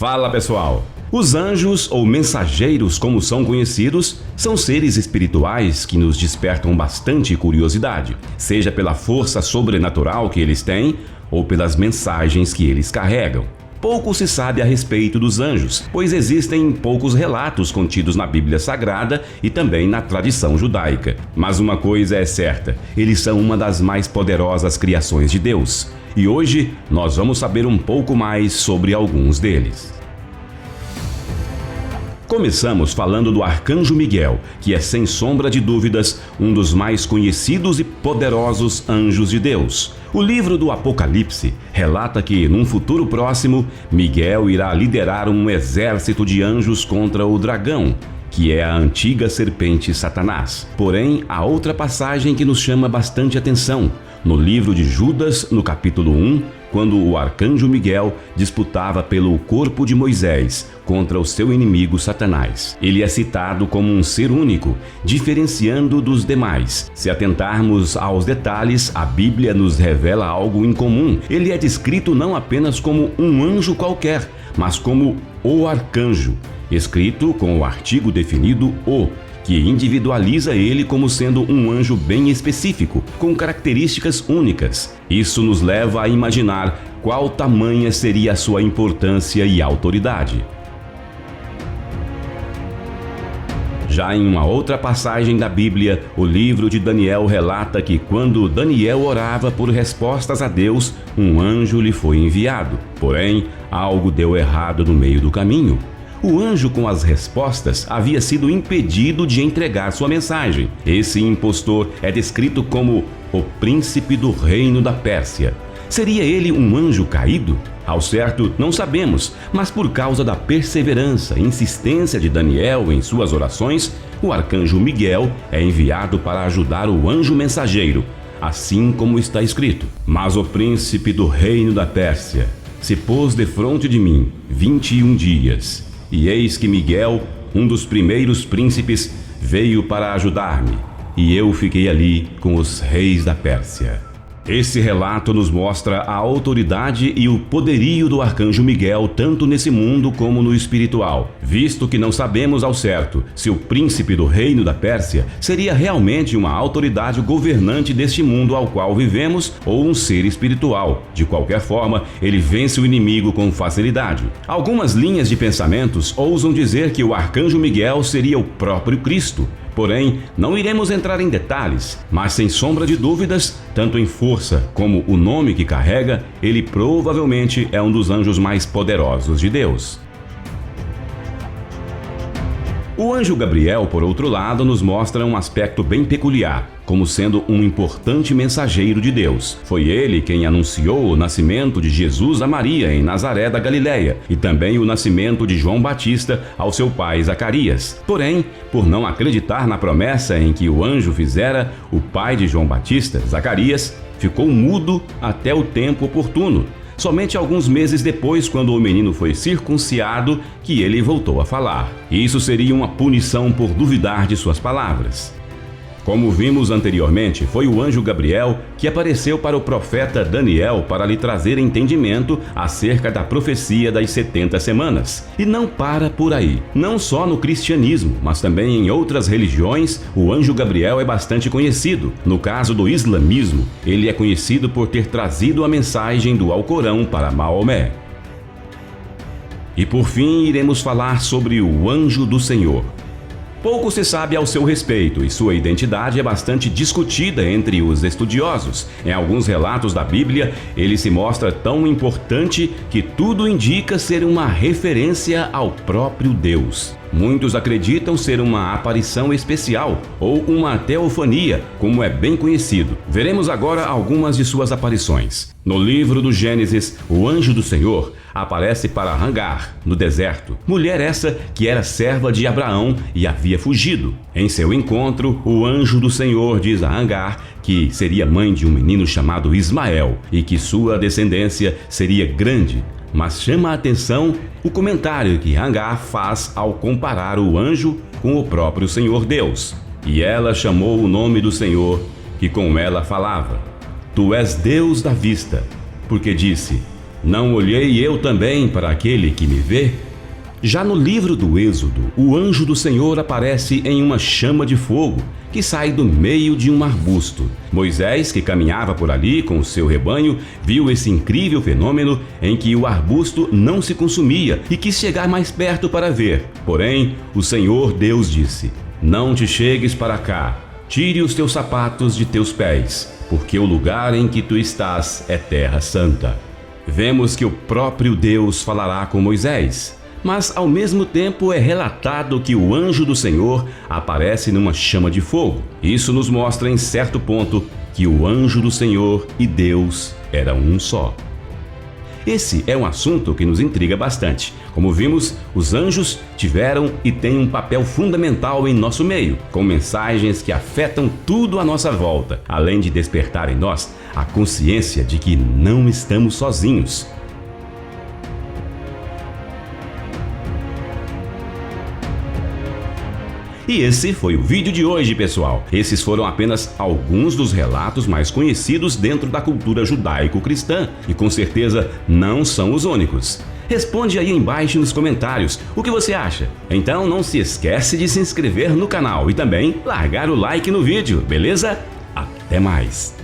Fala pessoal! Os anjos, ou mensageiros como são conhecidos, são seres espirituais que nos despertam bastante curiosidade, seja pela força sobrenatural que eles têm ou pelas mensagens que eles carregam. Pouco se sabe a respeito dos anjos, pois existem poucos relatos contidos na Bíblia Sagrada e também na tradição judaica. Mas uma coisa é certa, eles são uma das mais poderosas criações de Deus. E hoje nós vamos saber um pouco mais sobre alguns deles. Começamos falando do Arcanjo Miguel, que é sem sombra de dúvidas um dos mais conhecidos e poderosos anjos de Deus. O livro do Apocalipse relata que, num futuro próximo, Miguel irá liderar um exército de anjos contra o dragão, que é a antiga serpente Satanás. Porém, há outra passagem que nos chama bastante atenção. No livro de Judas, no capítulo 1, quando o arcanjo Miguel disputava pelo corpo de Moisés contra o seu inimigo Satanás. Ele é citado como um ser único, diferenciando dos demais. Se atentarmos aos detalhes, a Bíblia nos revela algo incomum. Ele é descrito não apenas como um anjo qualquer, mas como o arcanjo, escrito com o artigo definido o, que individualiza ele como sendo um anjo bem específico, com características únicas. Isso nos leva a imaginar qual tamanha seria a sua importância e autoridade. Já em uma outra passagem da Bíblia, o livro de Daniel relata que quando Daniel orava por respostas a Deus, um anjo lhe foi enviado. Porém, algo deu errado no meio do caminho. O anjo com as respostas havia sido impedido de entregar sua mensagem. Esse impostor é descrito como o príncipe do reino da Pérsia. Seria ele um anjo caído? Ao certo, não sabemos, mas por causa da perseverança e insistência de Daniel em suas orações, o arcanjo Miguel é enviado para ajudar o anjo mensageiro, assim como está escrito: "Mas o príncipe do reino da Pérsia se pôs defronte de mim 21 dias. E eis que Miguel, um dos primeiros príncipes, veio para ajudar-me, e eu fiquei ali com os reis da Pérsia." Esse relato nos mostra a autoridade e o poderio do arcanjo Miguel tanto nesse mundo como no espiritual, visto que não sabemos ao certo se o príncipe do reino da Pérsia seria realmente uma autoridade governante deste mundo ao qual vivemos ou um ser espiritual. De qualquer forma, ele vence o inimigo com facilidade. Algumas linhas de pensamentos ousam dizer que o arcanjo Miguel seria o próprio Cristo. Porém, não iremos entrar em detalhes, mas sem sombra de dúvidas, tanto em força como o nome que carrega, ele provavelmente é um dos anjos mais poderosos de Deus. O anjo Gabriel, por outro lado, nos mostra um aspecto bem peculiar, como sendo um importante mensageiro de Deus. Foi ele quem anunciou o nascimento de Jesus a Maria em Nazaré da Galileia e também o nascimento de João Batista ao seu pai Zacarias. Porém, por não acreditar na promessa em que o anjo fizera, o pai de João Batista, Zacarias, ficou mudo até o tempo oportuno. Somente alguns meses depois, quando o menino foi circuncidado, que ele voltou a falar. Isso seria uma punição por duvidar de suas palavras. Como vimos anteriormente, foi o anjo Gabriel que apareceu para o profeta Daniel para lhe trazer entendimento acerca da profecia das 70 semanas. E não para por aí. Não só no cristianismo, mas também em outras religiões, o anjo Gabriel é bastante conhecido. No caso do islamismo, ele é conhecido por ter trazido a mensagem do Alcorão para Maomé. E por fim, iremos falar sobre o anjo do Senhor. Pouco se sabe ao seu respeito e sua identidade é bastante discutida entre os estudiosos. Em alguns relatos da Bíblia, ele se mostra tão importante que tudo indica ser uma referência ao próprio Deus. Muitos acreditam ser uma aparição especial ou uma teofania, como é bem conhecido. Veremos agora algumas de suas aparições. No livro do Gênesis, o anjo do Senhor aparece para Agar, no deserto. Mulher essa que era serva de Abraão e havia fugido. Em seu encontro, o anjo do Senhor diz a Agar que seria mãe de um menino chamado Ismael e que sua descendência seria grande. Mas chama a atenção o comentário que Agar faz ao comparar o anjo com o próprio Senhor Deus. E ela chamou o nome do Senhor, que com ela falava: "Tu és Deus da vista", porque disse: Não olhei eu também para aquele que me vê? Já no livro do Êxodo, o anjo do Senhor aparece em uma chama de fogo que sai do meio de um arbusto. Moisés, que caminhava por ali com o seu rebanho, viu esse incrível fenômeno em que o arbusto não se consumia e quis chegar mais perto para ver. Porém, o Senhor Deus disse: "Não te chegues para cá, tire os teus sapatos de teus pés, porque o lugar em que tu estás é terra santa." Vemos que o próprio Deus falará com Moisés. Mas ao mesmo tempo é relatado que o anjo do Senhor aparece numa chama de fogo. Isso nos mostra em certo ponto que o anjo do Senhor e Deus eram um só. Esse é um assunto que nos intriga bastante. Como vimos, os anjos tiveram e têm um papel fundamental em nosso meio, com mensagens que afetam tudo à nossa volta, além de despertar em nós a consciência de que não estamos sozinhos. E esse foi o vídeo de hoje, pessoal. Esses foram apenas alguns dos relatos mais conhecidos dentro da cultura judaico-cristã e com certeza não são os únicos. Responde aí embaixo nos comentários o que você acha. Então não se esquece de se inscrever no canal e também largar o like no vídeo, beleza? Até mais!